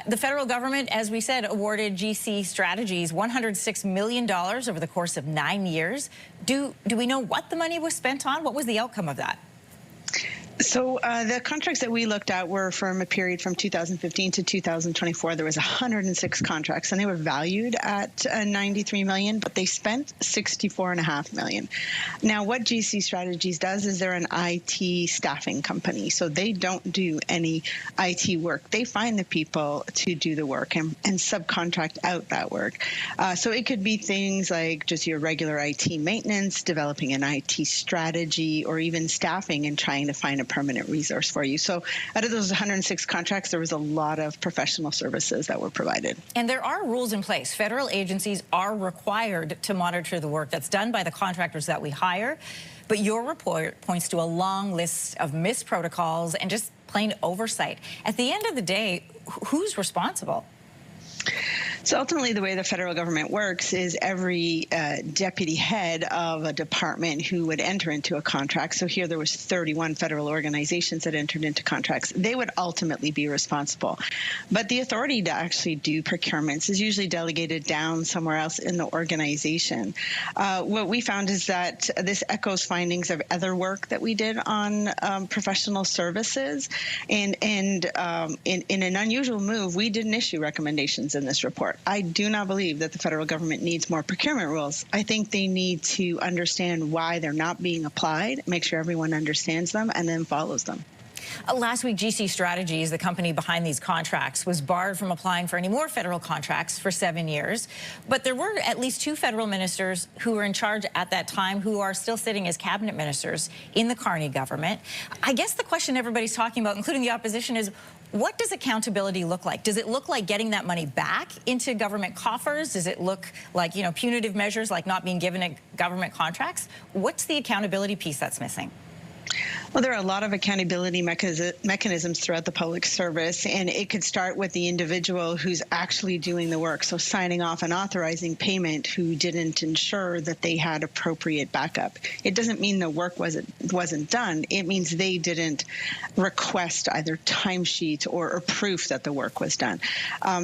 The federal government, as we said, awarded GC Strategies $106 million over the course of 9 years. Do we know what the money was spent on? What was the outcome of that? So the contracts that we looked at were from a period from 2015 to 2024. There was 106 contracts, and they were valued at $93 million, but they spent $64.5 million. Now, what GC Strategies does is they're an IT staffing company, so they don't do any IT work. They find the people to do the work and subcontract out that work. So it could be things like just your regular IT maintenance, developing an IT strategy, or even staffing and trying to find a permanent resource for you. So out of those 106 contracts, there was a lot of professional services that were provided. And there are rules in place. Federal agencies are required to monitor the work that's done by the contractors that we hire. But your report points to a long list of missed protocols and just plain oversight. At the end of the day, who's responsible? So ultimately, the way the federal government works is every deputy head of a department who would enter into a contract. So here there was 31 federal organizations that entered into contracts. They would ultimately be responsible. But the authority to actually do procurements is usually delegated down somewhere else in the organization. What we found is that this echoes findings of other work that we did on professional services. And in an unusual move, we didn't issue recommendations in this report. I do not believe that the federal government needs more procurement rules. I think they need to understand why they're not being applied, make sure everyone understands them, and then follows them. Last week, GC Strategies, the company behind these contracts, was barred from applying for any more federal contracts for 7 years. But there were at least 2 federal ministers who were in charge at that time who are still sitting as cabinet ministers in the Carney government. I guess the question everybody's talking about, including the opposition, is what does accountability look like? Does it look like getting that money back into government coffers? Does it look like, punitive measures like not being given government contracts? What's the accountability piece that's missing? Well, there are a lot of accountability mechanisms throughout the public service, and it could start with the individual who's actually doing the work, so signing off and authorizing payment who didn't ensure that they had appropriate backup. It doesn't mean the work wasn't done. It means they didn't request either timesheet or proof that the work was done.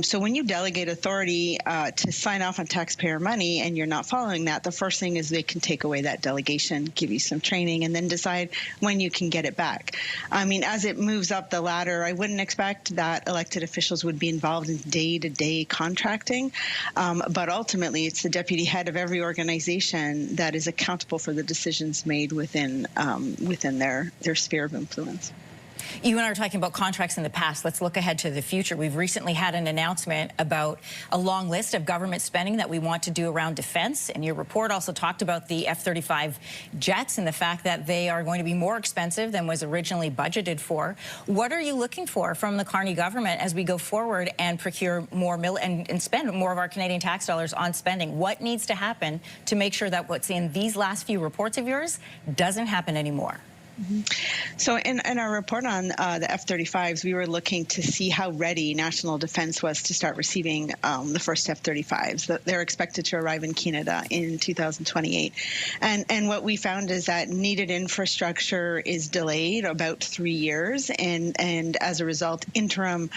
So when you delegate authority to sign off on taxpayer money and you're not following that, the first thing is they can take away that delegation, give you some training, and then decide when you can get it back. I mean, as it moves up the ladder, I wouldn't expect that elected officials would be involved in day-to-day contracting, but ultimately it's the deputy head of every organization that is accountable for the decisions made within their sphere of influence. You and I are talking about contracts in the past. Let's look ahead to the future. We've recently had an announcement about a long list of government spending that we want to do around defense. And your report also talked about the F-35 jets and the fact that they are going to be more expensive than was originally budgeted for. What are you looking for from the Carney government as we go forward and procure more and spend more of our Canadian tax dollars on spending? What needs to happen to make sure that what's in these last few reports of yours doesn't happen anymore? So in our report on the F-35s, we were looking to see how ready national defense was to start receiving the first F-35s. They're expected to arrive in Canada in 2028. And what we found is that needed infrastructure is delayed about 3 years. And as a result, interim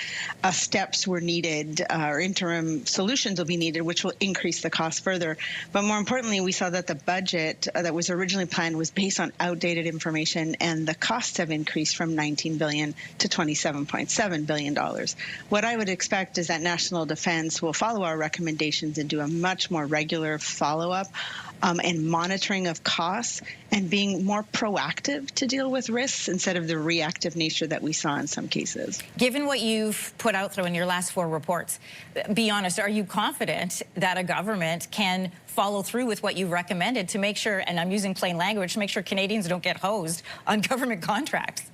steps were needed, or interim solutions will be needed, which will increase the cost further. But more importantly, we saw that the budget that was originally planned was based on outdated information, and the costs have increased from $19 billion to $27.7 billion. What I would expect is that national defense will follow our recommendations and do a much more regular follow-up and monitoring of costs and being more proactive to deal with risks instead of the reactive nature that we saw in some cases. Given what you've put out through in your last 4 reports, be honest, are you confident that a government can follow through with what you've recommended to make sure, and I'm using plain language, to make sure Canadians don't get hosed on government contracts?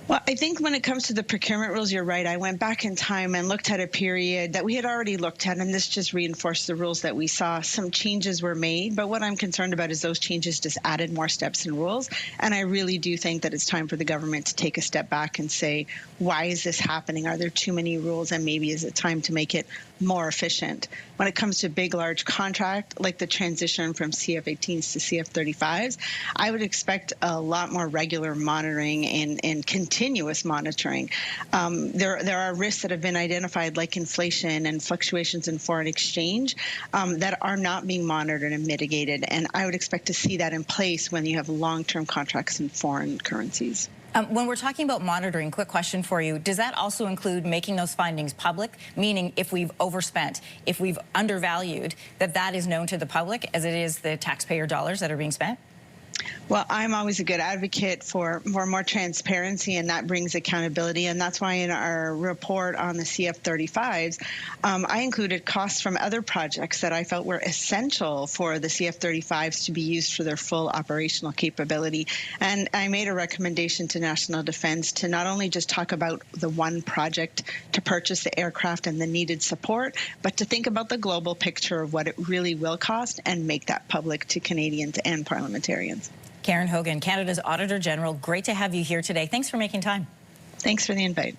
Well, I think when it comes to the procurement rules, you're right. I went back in time and looked at a period that we had already looked at, and this just reinforced the rules that we saw. Some changes were made, but what I'm concerned about is those changes just added more steps and rules. And I really do think that it's time for the government to take a step back and say, why is this happening? Are there too many rules? And maybe is it time to make it more efficient? When it comes to big, large contract, like the transition from CF-18s to CF-35s, I would expect a lot more regular monitoring and continuous continuous monitoring. There are risks that have been identified, like inflation and fluctuations in foreign exchange, that are not being monitored and mitigated. And I would expect to see that in place when you have long-term contracts in foreign currencies. When we're talking about monitoring, quick question for you. Does that also include making those findings public? Meaning if we've overspent, if we've undervalued, that is known to the public as it is the taxpayer dollars that are being spent? Well, I'm always a good advocate for more transparency, and that brings accountability. And that's why in our report on the CF35s, I included costs from other projects that I felt were essential for the CF35s to be used for their full operational capability. And I made a recommendation to National Defence to not only just talk about the one project to purchase the aircraft and the needed support, but to think about the global picture of what it really will cost and make that public to Canadians and parliamentarians. Karen Hogan, Canada's Auditor General, great to have you here today. Thanks for making time. Thanks for the invite.